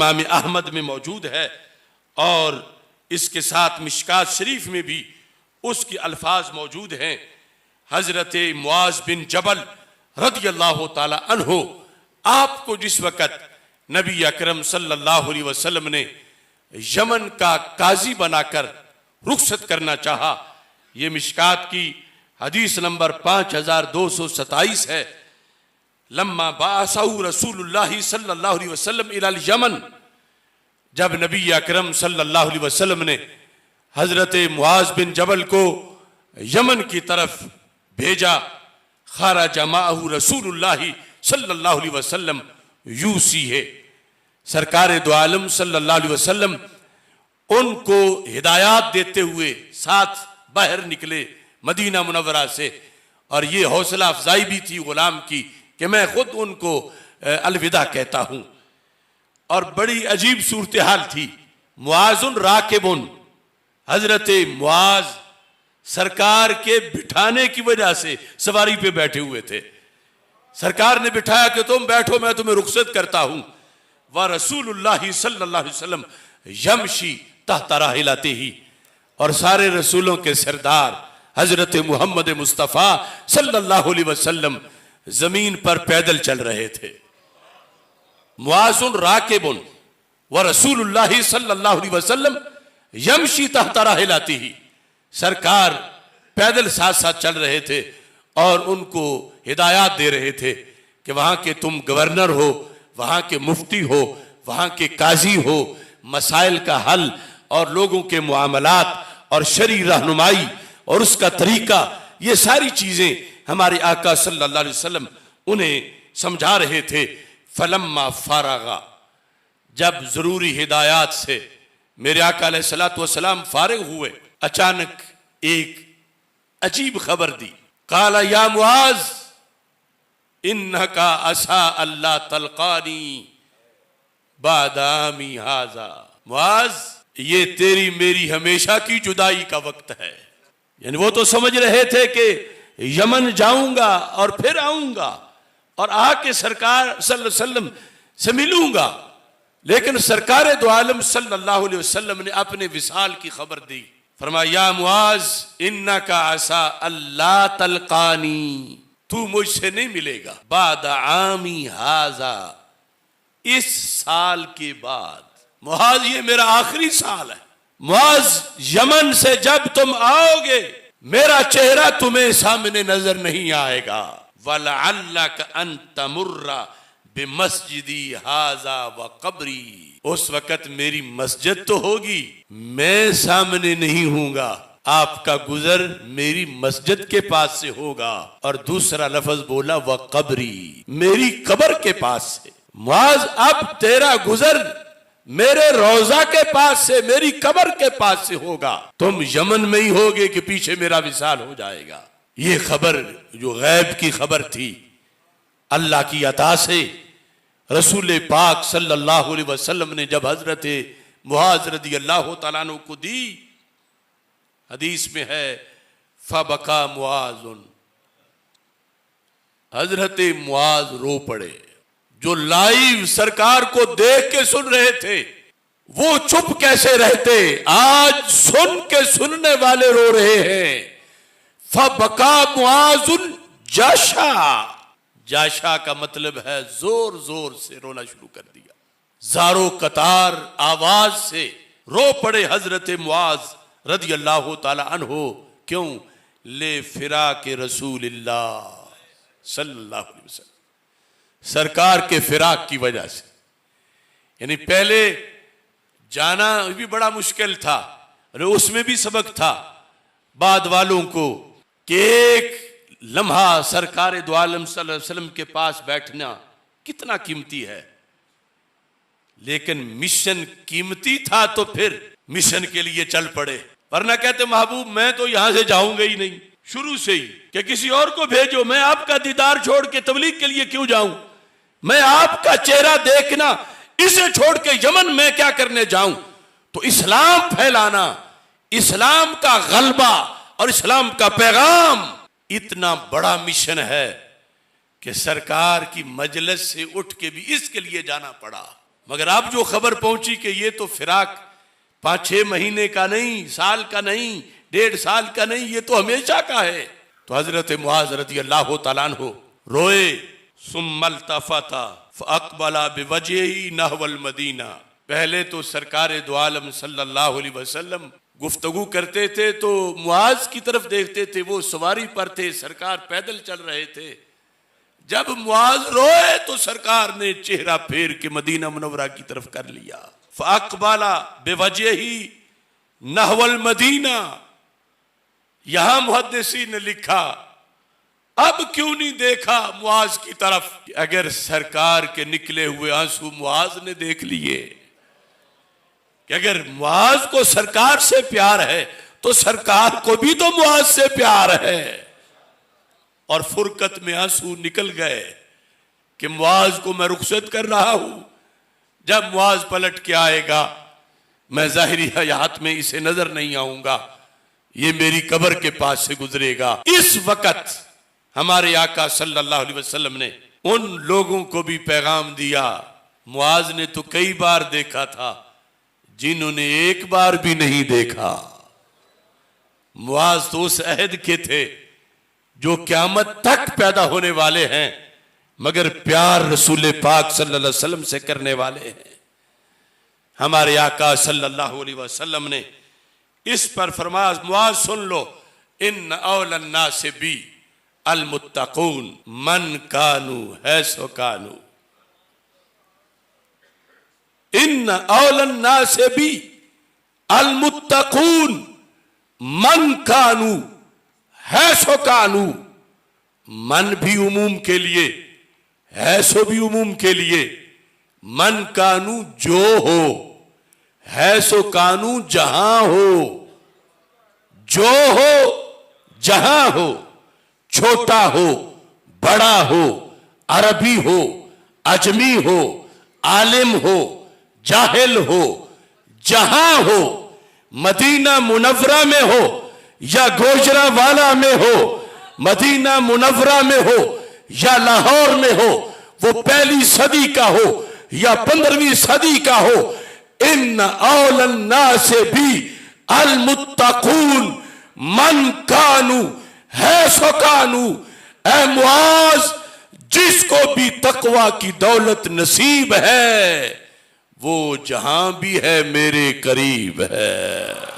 इमाम अहमद में मौजूद है और इसके साथ मिशकात शरीफ में भी उसके अल्फाज मौजूद हैं। हजरत मुआज बिन जबल रदियल्लाहु ताला अन्हो आपको जिस वक़्त नबी अकरम सल्लल्लाहु अलैहि वसल्लम ने यमन का काजी बनाकर रुखसत करना चाहा, ये मिशकात की हदीस नंबर 5227 है। लम्मा बाअसहु रसूलुल्लाह सल्लल्लाहु अलैहि वसल्लम इलल यमन, जब नबी अकरम सल्लल्लाहु अलैहि वसल्लम ने हजरत मुआज बिन जबल को यमन की तरफ भेजा, खरज माअहु रसूलुल्लाह सल्लल्लाहु अलैहि वसल्लम यूसी है, सरकार दो आलम सल्लल्लाहु अलैहि वसल्लम उनको हिदायत देते हुए साथ बाहर निकले मदीना मुनव्वरा से। और ये हौसला अफजाई भी थी गुलाम की कि मैं खुद उनको अलविदा कहता हूं। और बड़ी अजीब सूरत हाल थी। मुआजुन राकिबुन, हजरत मुआज सरकार के बिठाने की वजह से सवारी पे बैठे हुए थे। सरकार ने बिठाया कि तुम बैठो, मैं तुम्हें रुखसत करता हूं। व रसूलुल्लाह सल्लल्लाहु अलैहि वसल्लम यमशी तहत राहिलतिही, और सारे रसूलों के सरदार हजरत मोहम्मद मुस्तफ़ा सल्लल्लाहु अलैहि वसल्लम जमीन पर पैदल चल रहे थे। मुआजुन राकिबुन व रसूलुल्लाह सल्लल्लाहु अलैहि वसल्लम यमशी तहत राहिलतिही, सरकार पैदल साथ साथ चल रहे थे और उनको हिदायत दे रहे थे कि वहां के तुम गवर्नर हो, वहां के मुफ्ती हो, वहां के काजी हो, मसाइल का हल और लोगों के मुआमलात और शरई रहनुमाई और उसका तरीका, ये सारी चीजें हमारे आका सल्लल्लाहु अलैहि वसल्लम उन्हें समझा रहे थे। फलम्मा फारगा, जब जरूरी हिदायत से मेरे आका अलैहिस्सलातु वस्सलाम फारिग हुए, अचानक एक अजीब खबर दी। काला या मुआज इन्नका असा अल्लाह तलकानी बादामी हाजा, मुआज ये तेरी मेरी हमेशा की जुदाई का वक्त है। यानी वो तो समझ रहे थे कि यमन जाऊंगा और फिर आऊंगा और आके सरकार सल्लल्लाहु अलैहि वसल्लम से मिलूंगा, लेकिन सरकार दो आलम सल्लल्लाहु अलैहि वसल्लम ने अपने विसाल की खबर दी। फरमाया या मुआज इन्नका असा अल्लाह तलकानी, तू मुझसे नहीं मिलेगा बाद आमी हाजा, इस साल के बाद। मुआज ये मेरा आखिरी साल है। मुआज यमन से जब तुम आओगे मेरा चेहरा तुम्हें सामने नजर नहीं आएगा। वलअल्लक अन तमुर्रा बिमस्जिदी हाजा व कब्री, उस वक्त मेरी मस्जिद तो होगी, मैं सामने नहीं हूंगा, आपका गुजर मेरी मस्जिद के पास से होगा। और दूसरा लफ्ज बोला व कब्री, मेरी कब्र के पास से। मुआज अब तेरा गुजर मेरे रोजा के पास से, मेरी कब्र के पास से होगा, तुम यमन में ही होगे कि पीछे मेरा विसाल हो जाएगा। ये खबर जो गैब की खबर थी, अल्लाह की अता से रसूल पाक सल्लल्लाहु अलैहि वसल्लम ने जब हजरत मुआज रदियल्लाहु ताला अन्हु को दी, हदीस में है फबका मुआजुन, हजरत मुआज रो पड़े। जो लाइव सरकार को देख के सुन रहे थे वो चुप कैसे रहते, आज सुन के सुनने वाले रो रहे हैं। फबका मुआजुन जाशा, जाशा का मतलब है जोर जोर से रोना शुरू कर दिया, जारो कतार आवाज से रो पड़े हजरत मुआज रदियल्लाहु ताला अन्हो। क्यों? ले फिराक रसूलिल्लाह सल्लल्लाहु अलैहि वसल्लम, सरकार के फिराक की वजह से। यानी पहले जाना भी बड़ा मुश्किल था, अरे उसमें भी सबक था बाद वालों को कि एक लम्हा सरकार दो आलम सल्लल्लाहु अलैहि वसल्लम के पास बैठना कितना कीमती है। लेकिन मिशन कीमती था तो फिर मिशन के लिए चल पड़े, वरना कहते महबूब मैं तो यहां से जाऊंगा ही नहीं शुरू से ही, कि किसी और को भेजो, मैं आपका दीदार छोड़ के तबलीग के लिए क्यों जाऊं, मैं आपका चेहरा देखना इसे छोड़ के यमन में क्या करने जाऊं। तो इस्लाम फैलाना, इस्लाम का गलबा और इस्लाम का पैगाम इतना बड़ा मिशन है कि सरकार की मजलिस से उठ के भी इसके लिए जाना पड़ा। मगर अब जो खबर पहुंची कि ये तो फिराक 5-6 महीने का नहीं, साल का नहीं, 1.5 साल का नहीं, ये तो हमेशा का है। तो हजरत मुआज रज़ी अल्लाह तआला अन्हु रोए, सुम्मल तफता फअक़बला बिवजही नहवल मदीना। पहले तो सरकार दो आलम सल्लल्लाहु अलैहि वसल्लम गुफ्तगू करते थे तो मुआज की तरफ देखते थे, वो सवारी पर थे, सरकार पैदल चल रहे थे। जब मुआज रोए तो सरकार ने चेहरा फेर के मदीना मुनव्वरा की तरफ कर लिया। फअक़बला बिवजही नहवल मदीना। यहां मुहद्दिसीन ने लिखा, अब क्यों नहीं देखा मुआज की तरफ। अगर सरकार के निकले हुए आंसू मुआज ने देख लिए, कि अगर मुआज को सरकार से प्यार है तो सरकार को भी तो मुआज से प्यार है। और फुरकत में आंसू निकल गए कि मुआज को मैं रुखसत कर रहा हूं, जब मुआज पलट के आएगा मैं ज़ाहिरी हयात में इसे नजर नहीं आऊंगा, ये मेरी कब्र के पास से गुजरेगा। इस वक्त हमारे आका सल्लल्लाहु अलैहि वसल्लम ने उन लोगों को भी पैगाम दिया। मुआज ने तो कई बार देखा था, जिन्होंने एक बार भी नहीं देखा। मुआज तो उस अहद के थे जो क़यामत तक पैदा होने वाले हैं, मगर प्यार रसूल पाक सल्लल्लाहु अलैहि वसल्लम से करने वाले हैं। हमारे आका सल्लल्लाहु अलैहि वसल्लम ने इस पर फरमाया, मुआज सुन लो, इन औलन नास बी अल मुत्तकून मन कानू है सो कानू। इन औलन नास बी अल मुत्तकून मन कानू है सो कानू। मन भी उमूम के लिए, है सो भी उमूम के लिए। मन कानू जो हो, है सो कानू जहां हो। जो हो जहां हो, छोटा हो बड़ा हो, अरबी हो अजमी हो, आलिम हो जाहिल हो, जहां हो, मदीना मुनव्वरा में हो या गोजरावाला में हो, मदीना मुनव्वरा में हो या लाहौर में हो, वो 1ली सदी का हो या 15वीं सदी का हो, इन औलन नास भी अल मुत्तकून मन कानू है सो कानू। ऐ मुआज, जिसको भी तकवा की दौलत नसीब है वो जहां भी है मेरे करीब है।